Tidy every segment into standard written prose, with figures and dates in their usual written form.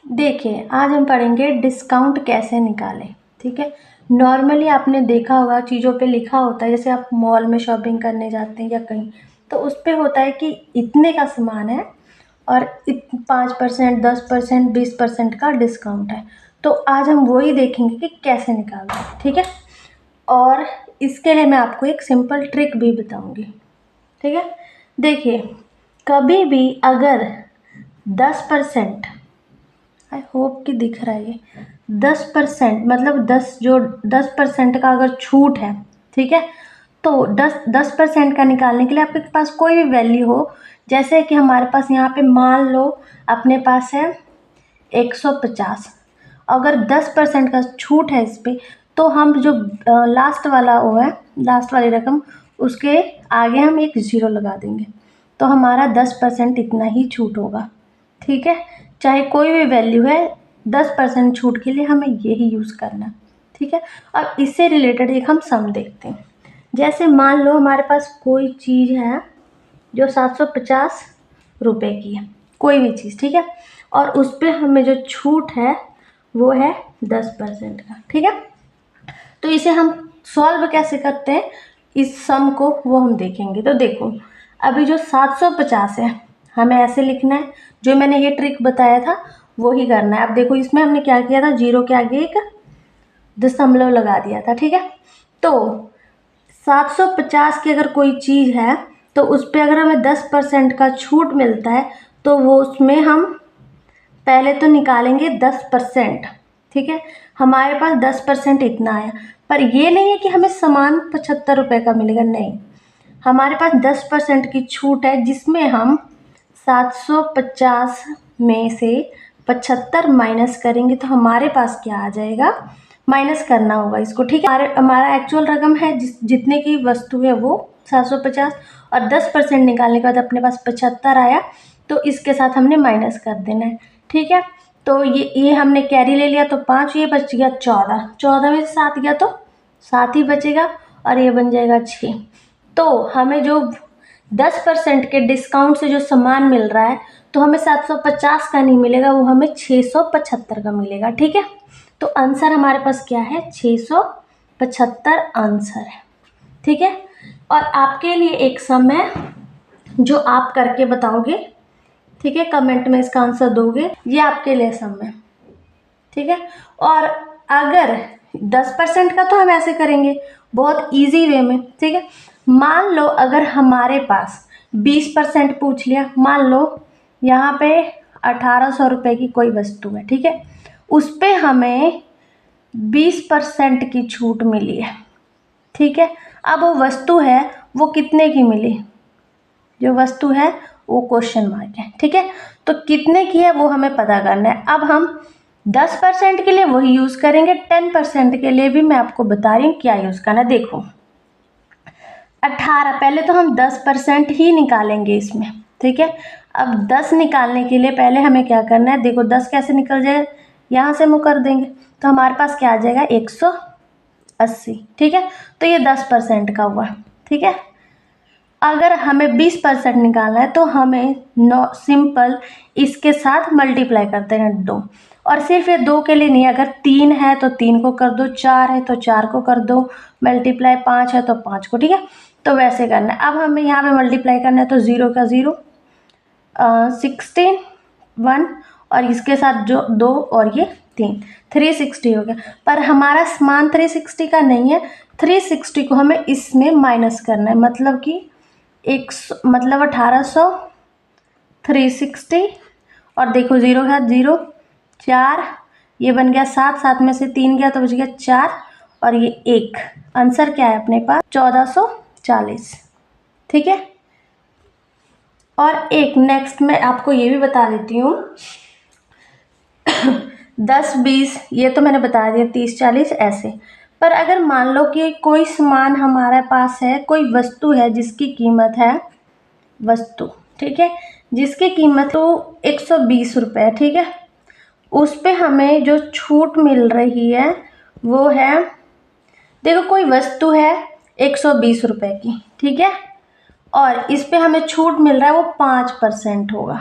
देखिए, आज हम पढ़ेंगे डिस्काउंट कैसे निकालें। ठीक है, नॉर्मली आपने देखा होगा चीज़ों पे लिखा होता है, जैसे आप मॉल में शॉपिंग करने जाते हैं या कहीं, तो उस पे होता है कि इतने का सामान है और 5%, 10%, 20% का डिस्काउंट है। तो आज हम वही देखेंगे कि कैसे निकालते हैं। ठीक है, और इसके लिए मैं आपको एक सिंपल ट्रिक भी बताऊंगी। ठीक है, देखिए, कभी भी अगर 10%, आई होप कि दिख रहा है, ये 10% मतलब 10% का अगर छूट है, ठीक है, तो 10% का निकालने के लिए आपके पास कोई भी वैल्यू हो, जैसे कि हमारे पास यहाँ पे मान लो अपने पास है 150, अगर 10% का छूट है इस पर, तो हम जो लास्ट वाला वो है, लास्ट वाली रकम, उसके आगे हम एक ज़ीरो लगा देंगे, तो हमारा 10% इतना ही छूट होगा। ठीक है, चाहे कोई भी वैल्यू है, 10% छूट के लिए हमें यही यूज़ करना है। ठीक है, अब इससे रिलेटेड एक हम सम देखते हैं। जैसे मान लो हमारे पास कोई चीज़ है जो 750 रुपये की है, कोई भी चीज़, ठीक है, और उस पर हमें जो छूट है वो है 10% का। ठीक है, तो इसे हम सॉल्व कैसे करते हैं इस सम को, वो हम देखेंगे। तो देखो, अभी जो 750 है हमें ऐसे लिखना है, जो मैंने ये ट्रिक बताया था वो ही करना है। अब देखो, इसमें हमने क्या किया था, जीरो के आगे एक दशमलव लगा दिया था। ठीक है, तो 750 की अगर कोई चीज़ है तो उस पर अगर हमें 10% का छूट मिलता है, तो वो उसमें हम पहले तो निकालेंगे 10%। ठीक है, हमारे पास 10% इतना आया, पर ये नहीं है कि हमें सामान 75 रुपये का मिलेगा, नहीं, हमारे पास 10% की छूट है, जिसमें हम 750 में से 75 माइनस करेंगे, तो हमारे पास क्या आ जाएगा, माइनस करना होगा इसको। ठीक है, हमारा एक्चुअल रकम है जितने की वस्तु है वो 750, और 10% निकालने के बाद अपने पास 75 आया, तो इसके साथ हमने माइनस कर देना है। ठीक है, तो ये हमने कैरी ले लिया, तो 5, ये बच गया 14, 14 में से 7 गया तो 7 ही बचेगा, और ये बन जाएगा 6। तो हमें जो 10% के डिस्काउंट से जो सामान मिल रहा है, तो हमें 750 का नहीं मिलेगा, वो हमें 675 का मिलेगा। ठीक है, तो आंसर हमारे पास क्या है, 675 आंसर है। ठीक है, और आपके लिए एक सम है जो आप करके बताओगे। ठीक है, कमेंट में इसका आंसर दोगे, ये आपके लिए सम है। ठीक है, और अगर 10% का तो हम ऐसे करेंगे बहुत इजी वे में। ठीक है, मान लो अगर हमारे पास 20% पूछ लिया, मान लो यहाँ पे 1800 रुपये की कोई वस्तु है, ठीक है, उस पर हमें 20% की छूट मिली है। ठीक है, अब वो वस्तु है वो कितने की मिली, जो वस्तु है वो क्वेश्चन मार्क है। ठीक है, तो कितने की है वो हमें पता करना है। अब हम 10% के लिए वही यूज़ करेंगे, 10% के लिए भी मैं आपको बता रही हूँ क्या यूज़ करना है। देखो, 18, पहले तो हम 10% ही निकालेंगे इसमें। ठीक है, अब 10 निकालने के लिए पहले हमें क्या करना है, देखो 10 कैसे निकल जाए, यहाँ से मुँह कर देंगे, तो हमारे पास क्या आ जाएगा, 180। ठीक है, तो ये 10% का हुआ। ठीक है, अगर हमें 20% निकालना है, तो हमें सिंपल इसके साथ मल्टीप्लाई करते हैं 2, और सिर्फ ये 2 के लिए नहीं, अगर 3 है तो 3 को कर दो, 4 है तो 4 को कर दो, मल्टीप्लाई 5 है तो 5 को। ठीक है, तो वैसे करना है। अब हमें यहाँ पे मल्टीप्लाई करना है, तो 0 का 0, 16, 1, और इसके साथ जो 2 और ये 3, 360 हो गया। पर हमारा सामान 360 का नहीं है, 360 को हमें इसमें माइनस करना है, मतलब कि 1800, 360, और देखो 0 है 0, 4, ये बन गया 7, 7 में से 3 गया तो बच गया 4, और ये 1, आंसर क्या है अपने पास, 1440। ठीक है, और एक नेक्स्ट मैं आपको ये भी बता देती हूँ, 10, 20 ये तो मैंने बता दिया, 30, 40 ऐसे। पर अगर मान लो कि कोई सामान हमारे पास है, कोई वस्तु है जिसकी कीमत है, वस्तु, ठीक है, जिसकी कीमत तो 120 रुपये, ठीक है, उस पे हमें जो छूट मिल रही है वो है, देखो कोई वस्तु है 120 रुपये की, ठीक है, और इस पे हमें छूट मिल रहा है वो 5% होगा।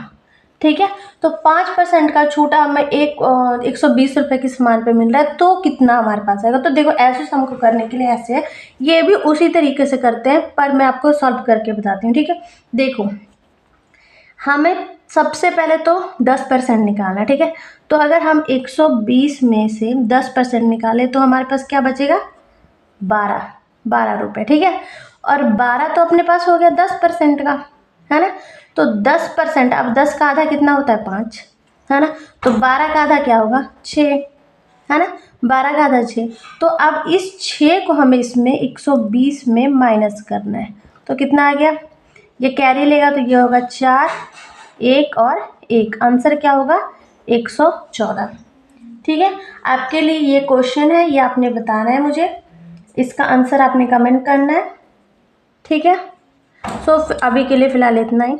ठीक है। तो 5% का छूटा हमें 120 रुपये के सामान पे मिल रहा है, तो कितना हमारे पास आएगा। तो देखो ऐसे सम को करने के लिए ऐसे है, ये भी उसी तरीके से करते हैं, पर मैं आपको सॉल्व करके बताती हूँ, ठीक है। देखो हमें सबसे पहले तो 10% निकालना है, ठीक है। तो अगर हम 120 में से 10% निकालें तो हमारे पास क्या बचेगा, 12 रुपये, ठीक है। और 12 तो अपने पास हो गया 10% का, है ना। तो 10%, अब 10 का आधा कितना होता है, 5, है ना। तो 12 का आधा क्या होगा, 6, है ना। 12 का आधा 6। तो अब इस 6 को हमें इसमें 120 में माइनस करना है, तो कितना आ गया, ये कैरी लेगा तो ये होगा 4, 1 और 1, आंसर क्या होगा 114, ठीक है। आपके लिए ये क्वेश्चन है, ये आपने बताना है मुझे, इसका आंसर आपने कमेंट करना है, ठीक है। सो अभी के लिए फ़िलहाल इतना ही।